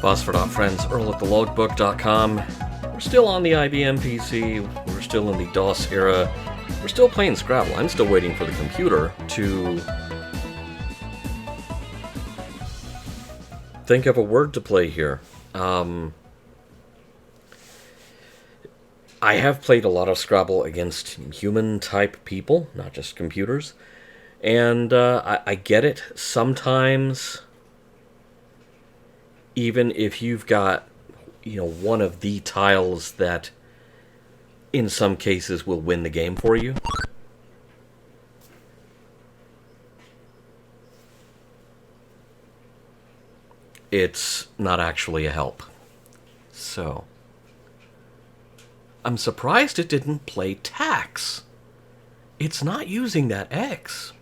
Phosphor Dot Friends, Earl at thelogbook.com. We're still on the IBM PC. We're still in the DOS era. We're still playing Scrabble. I'm still waiting for the computer to think of a word to play here. I have played a lot of Scrabble against human-type people, not just computers. And I get it. Sometimes, even if you've got, one of the tiles that, in some cases, will win the game for you, it's not actually a help. So, I'm surprised it didn't play tax. It's not using that X.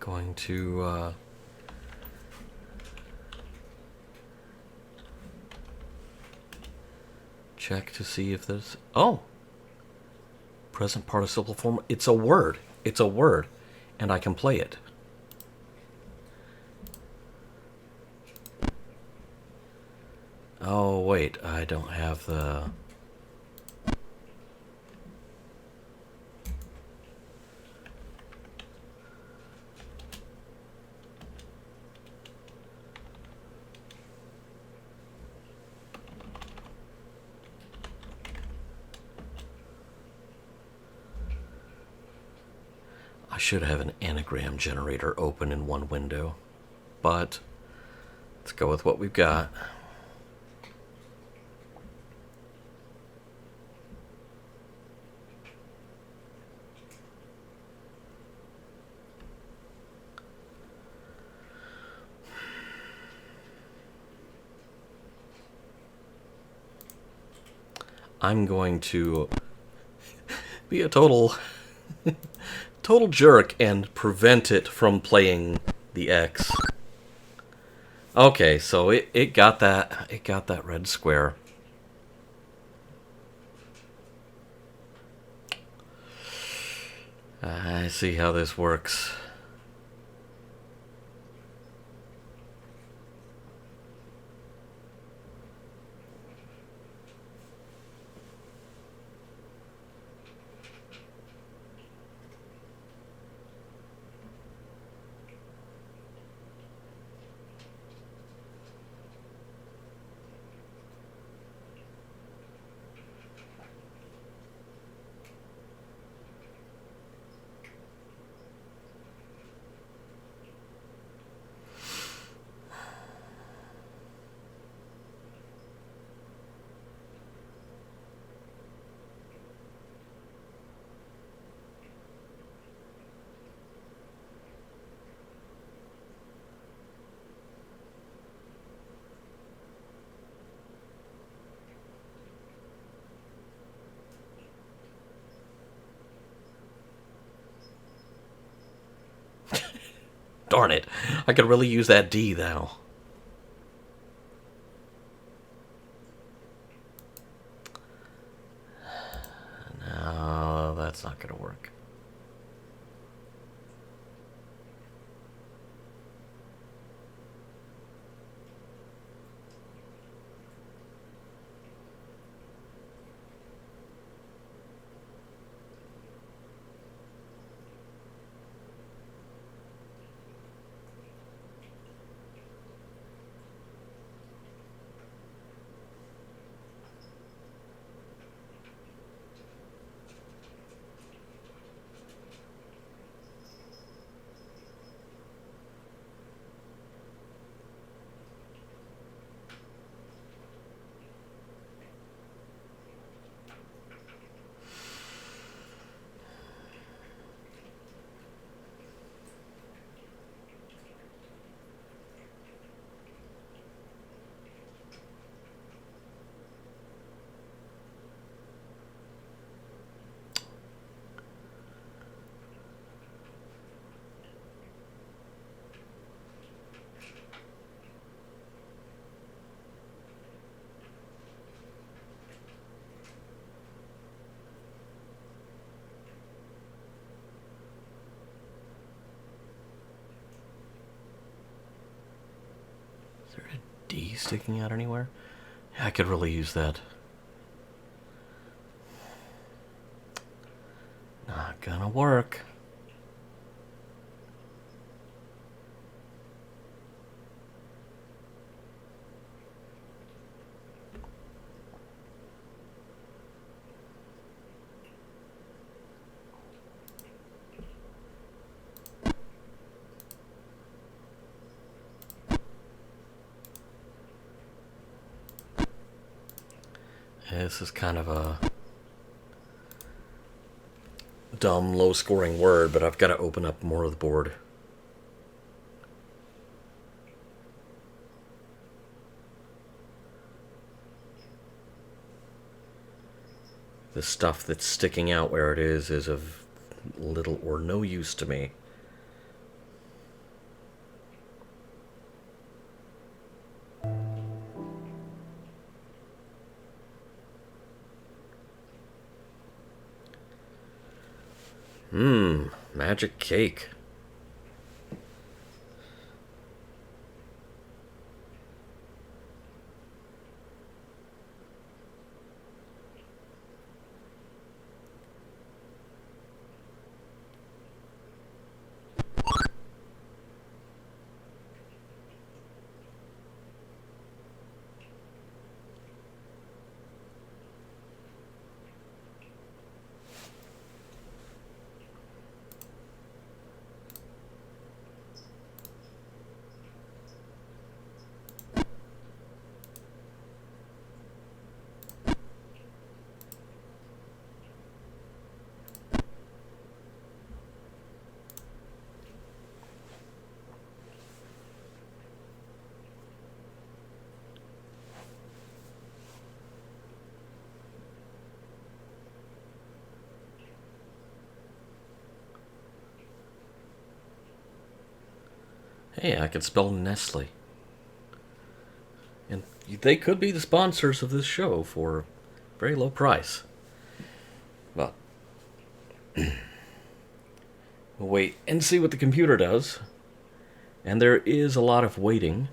Going to check to see if there's... Oh! Present participle form. It's a word. It's a word. And I can play it. Oh, wait. I don't have the... I should have an anagram generator open in one window, but let's go with what we've got. I'm going to be a total jerk and prevent it from playing the X. Okay, so it got that red square. I see how this works. Darn it. I could really use that D now. No, that's not going to work. Is there a D sticking out anywhere? Yeah, I could really use that. Not gonna work. This is kind of a dumb, low-scoring word, but I've got to open up more of the board. The stuff that's sticking out where it is of little or no use to me. Magic cake. Hey, I can spell Nestle. And they could be the sponsors of this show for a very low price. But we'll wait and see what the computer does. And there is a lot of waiting.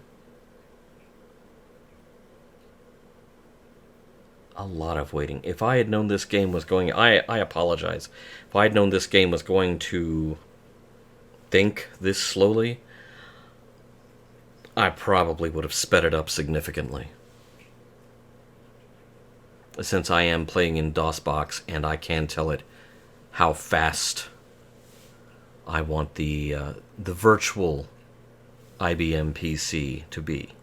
A lot of waiting. If I had known this game was going... I apologize. If I had known this game was going to think this slowly, I probably would have sped it up significantly. Since I am playing in DOSBox and I can tell it how fast I want the virtual IBM PC to be.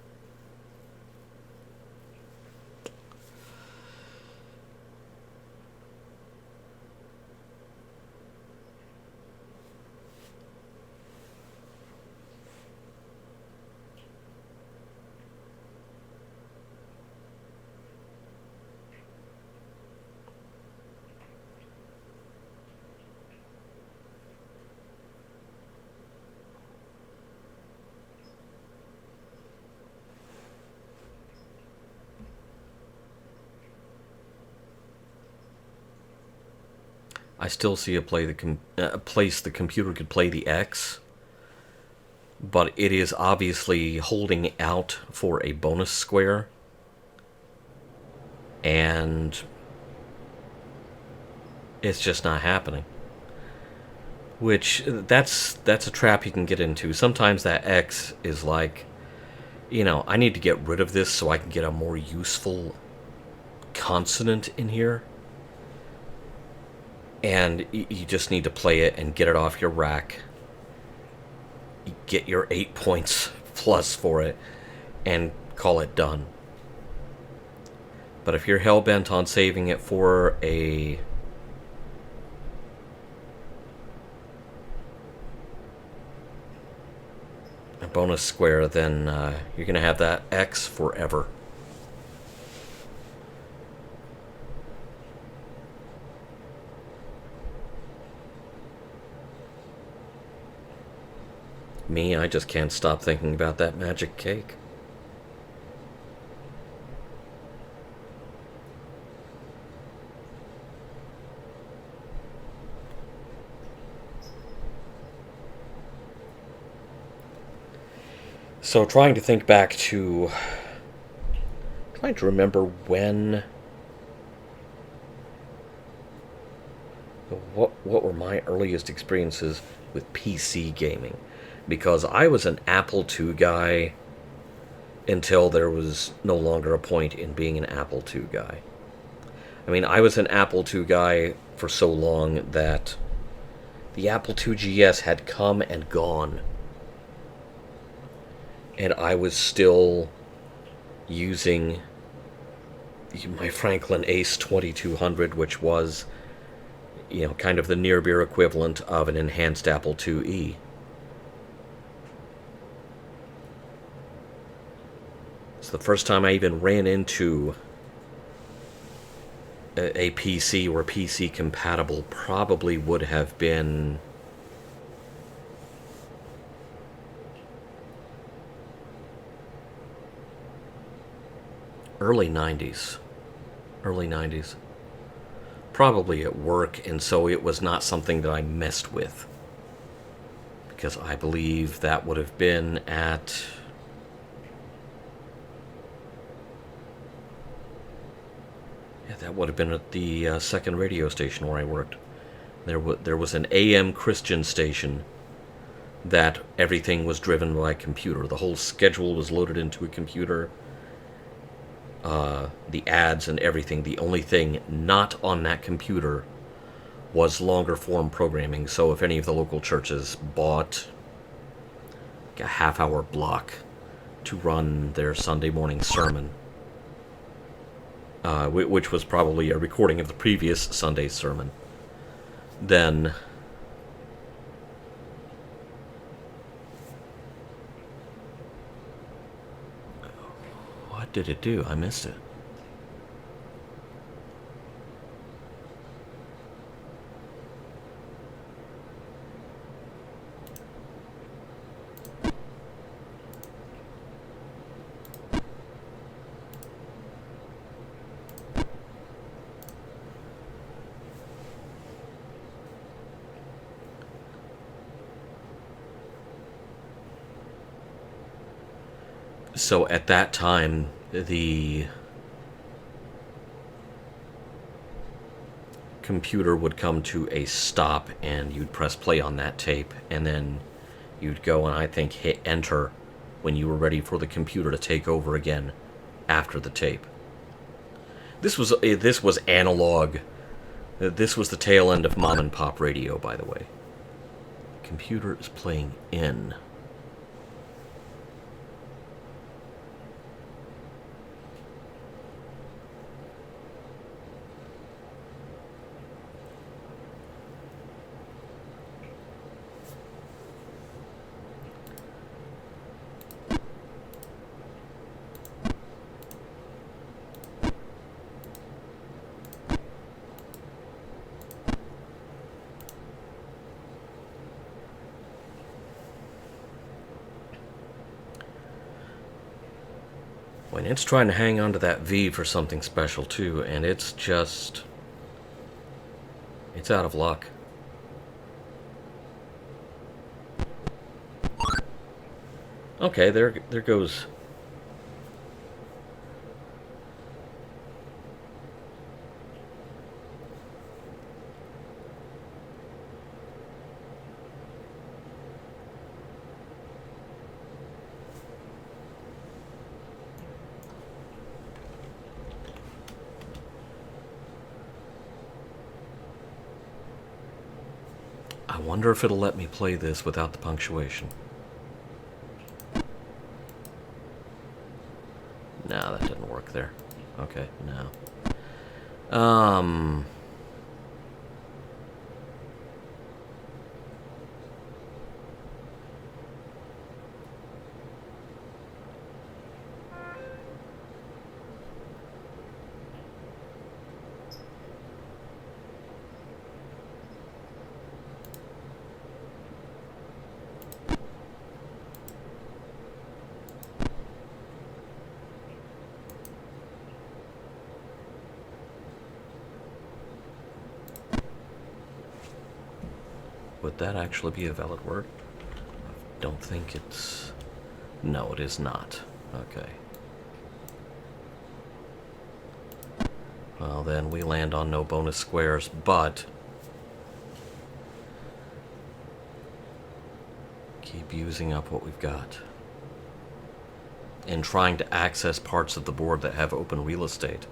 I still see a place the computer could play the X, but it is obviously holding out for a bonus square, and it's just not happening. Which, that's a trap you can get into. Sometimes that X is like, I need to get rid of this so I can get a more useful consonant in here. And you just need to play it and get it off your rack. You get your 8 points plus for it and call it done. But if you're hell-bent on saving it for a bonus square, then you're going to have that X forever. Me, I just can't stop thinking about that magic cake. So trying to think back to, trying to remember what were my earliest experiences with PC gaming, because I was an Apple II guy until there was no longer a point in being an Apple II guy. I mean, I was an Apple II guy for so long that the Apple II GS had come and gone, and I was still using my Franklin Ace 2200, which was, kind of the near-beer equivalent of an enhanced Apple IIe. It's the first time I even ran into a PC or PC compatible probably would have been early 90s. Early 90s. Probably at work, and so it was not something that I messed with. Because I believe that would have been at... Yeah, that would have been at the second radio station where I worked. There was an AM Christian station that everything was driven by a computer. The whole schedule was loaded into a computer. The ads and everything. The only thing not on that computer was longer form programming. So if any of the local churches bought a half-hour block to run their Sunday morning sermon, which was probably a recording of the previous Sunday's sermon, then what did it do? I missed it. So at that time, the computer would come to a stop, and you'd press play on that tape, and then you'd go and I think hit enter when you were ready for the computer to take over again after the tape. This was analog. This was the tail end of mom and pop radio, by the way. Computer is playing in. When it's trying to hang on to that V for something special too, and it's out of luck. Okay, there goes. I wonder if it'll let me play this without the punctuation. No, that didn't work there. Okay, no. Would that actually be a valid word? I don't think it's No, it is not. Okay. Well, then we land on no bonus squares, but keep using up what we've got. And trying to access parts of the board that have open real estate.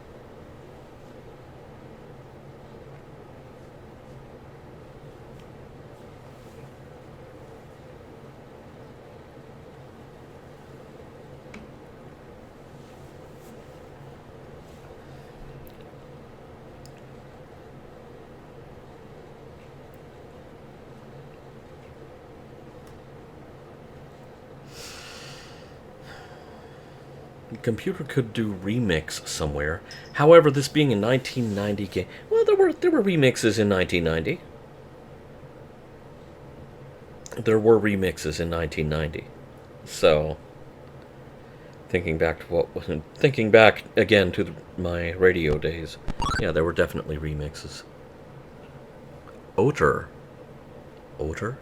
The computer could do remix somewhere. However, this being a 1990 game, well, there were remixes in 1990. There were remixes in 1990. So, thinking back again to my radio days, yeah, there were definitely remixes. Oter. Oter?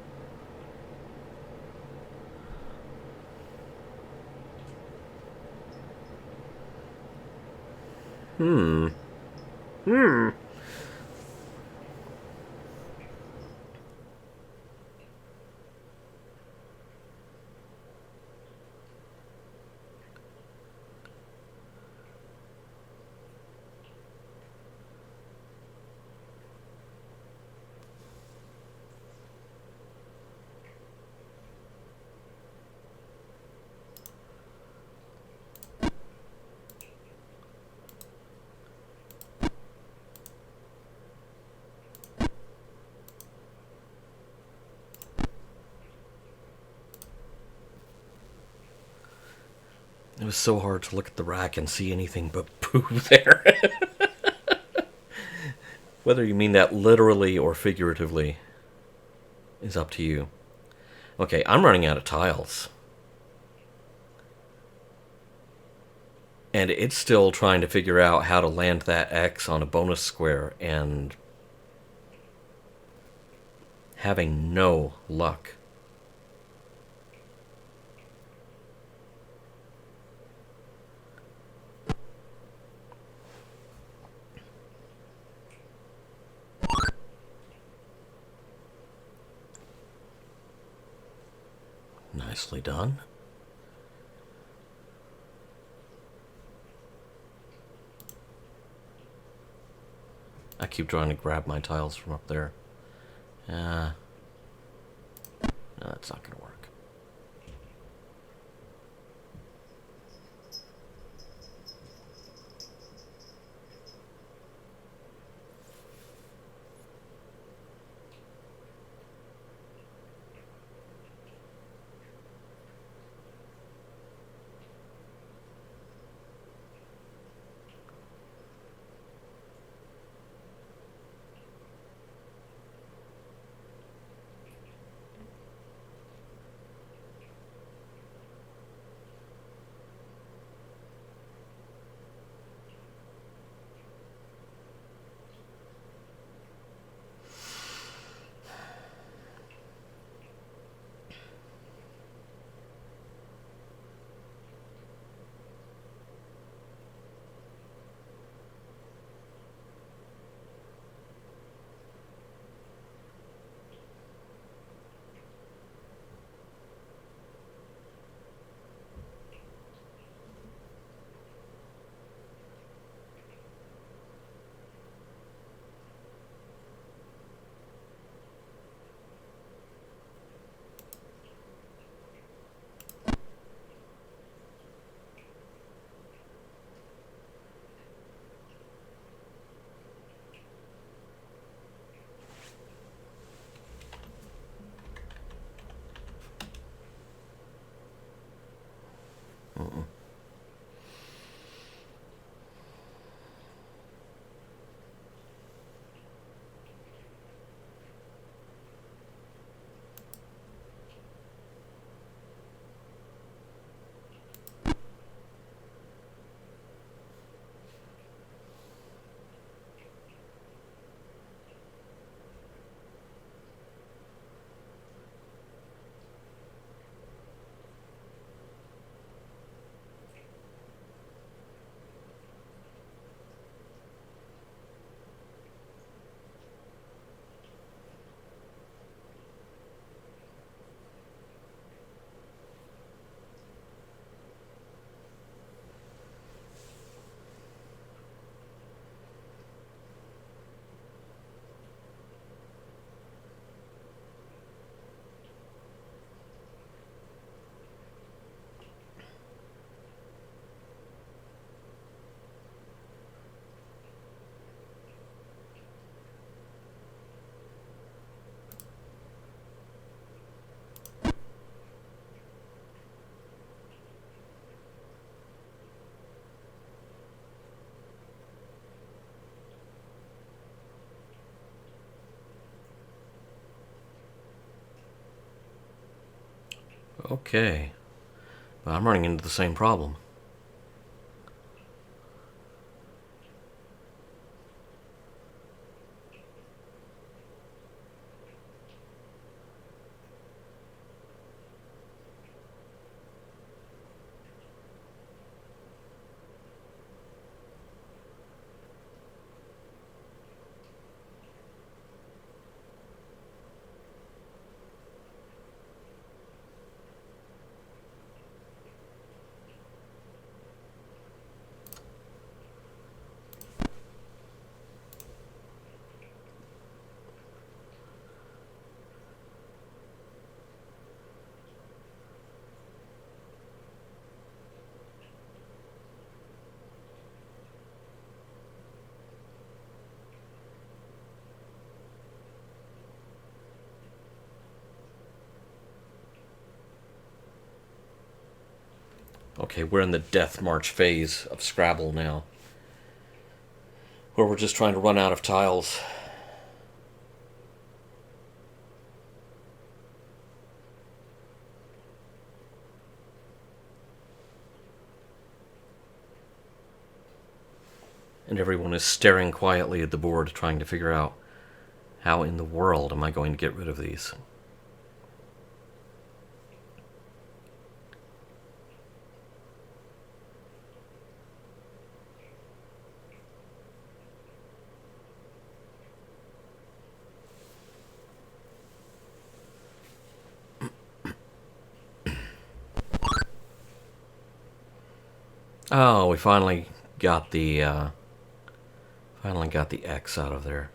Hmm. Hmm. It was so hard to look at the rack and see anything but poo there. Whether you mean that literally or figuratively is up to you. Okay, I'm running out of tiles. And it's still trying to figure out how to land that X on a bonus square and having no luck. Nicely done. I keep trying to grab my tiles from up there. No, that's not going to work. Okay. But I'm running into the same problem. Okay, we're in the death march phase of Scrabble now, where we're just trying to run out of tiles. And everyone is staring quietly at the board, trying to figure out how in the world am I going to get rid of these. Oh, we finally got the X out of there.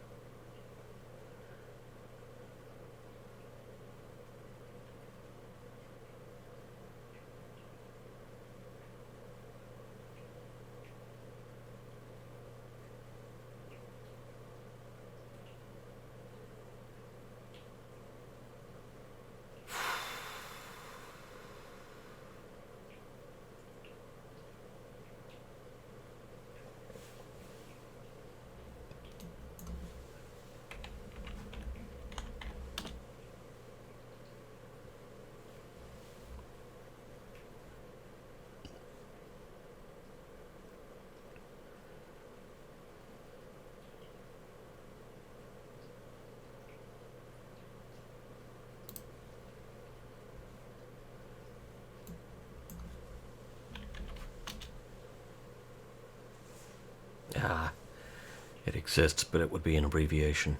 Ah, it exists, but it would be an abbreviation.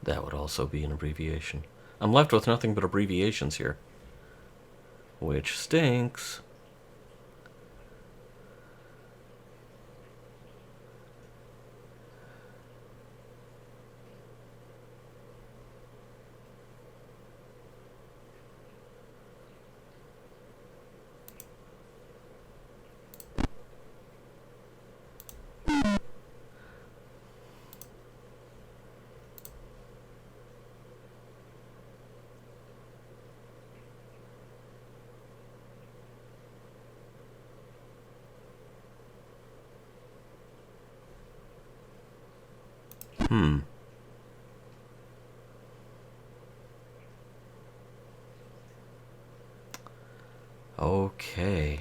That would also be an abbreviation. I'm left with nothing but abbreviations here, which stinks. Hmm. Okay.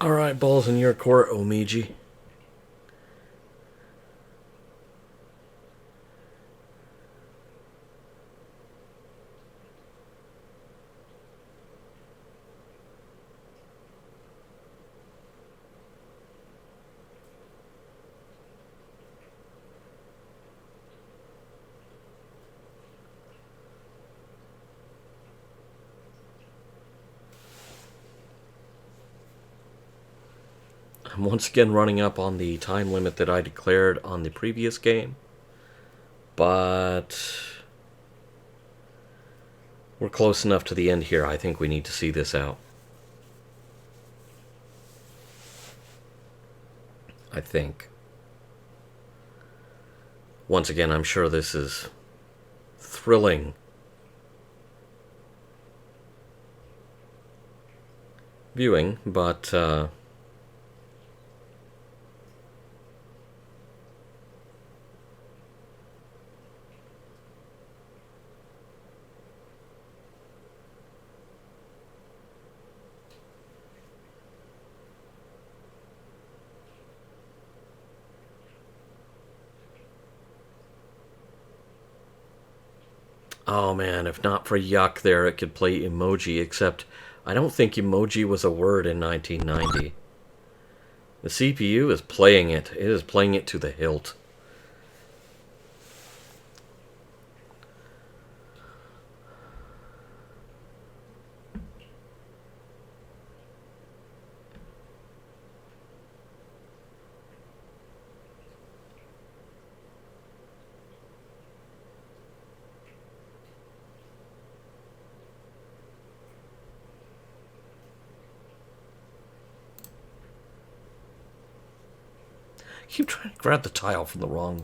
Alright, balls in your court, Omiji. I'm once again running up on the time limit that I declared on the previous game. But we're close enough to the end here. I think we need to see this out. I think. Once again, I'm sure this is thrilling. Viewing, but oh man, if not for yuck there, it could play emoji, except I don't think emoji was a word in 1990. The CPU is playing it. It is playing it to the hilt. Keep trying to grab the tile from the wrong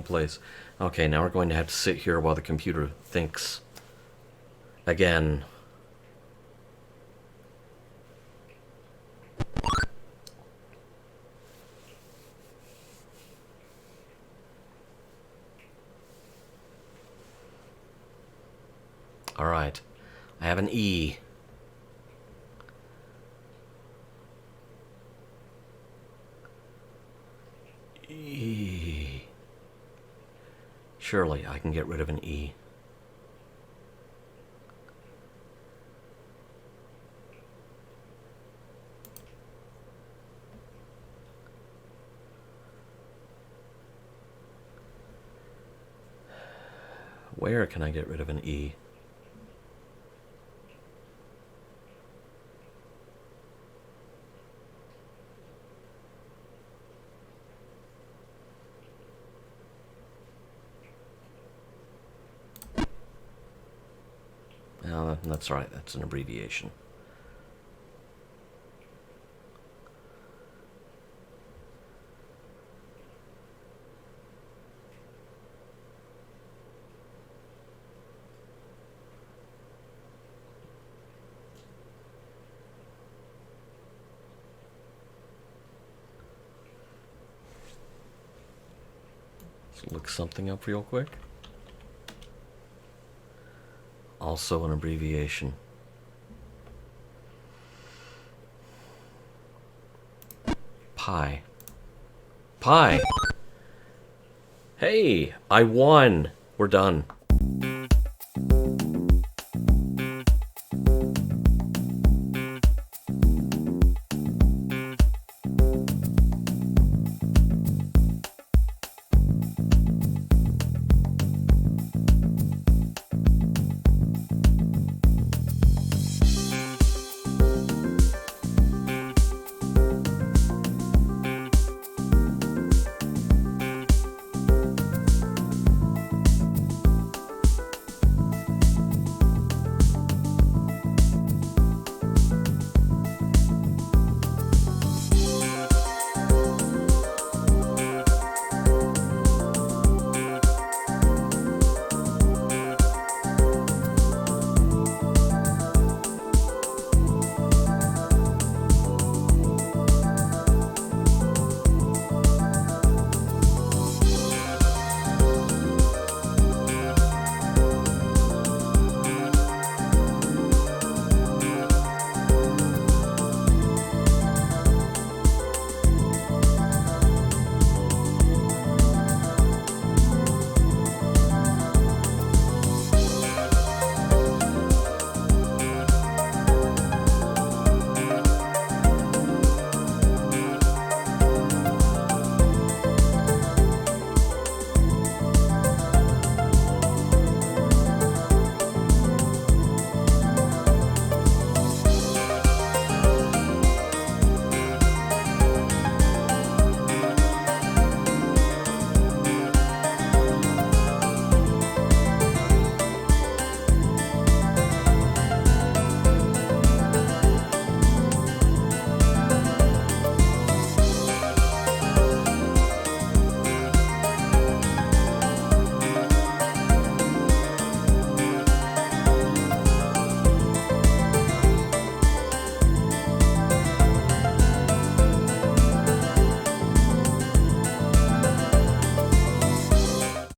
place. Okay, now we're going to have to sit here while the computer thinks again. All right. I have an E. E. Surely I can get rid of an E. Where can I get rid of an E? Oh, that's right, that's an abbreviation. Let's look something up real quick. Also an abbreviation. Pi. Pi! Hey, I won! We're done.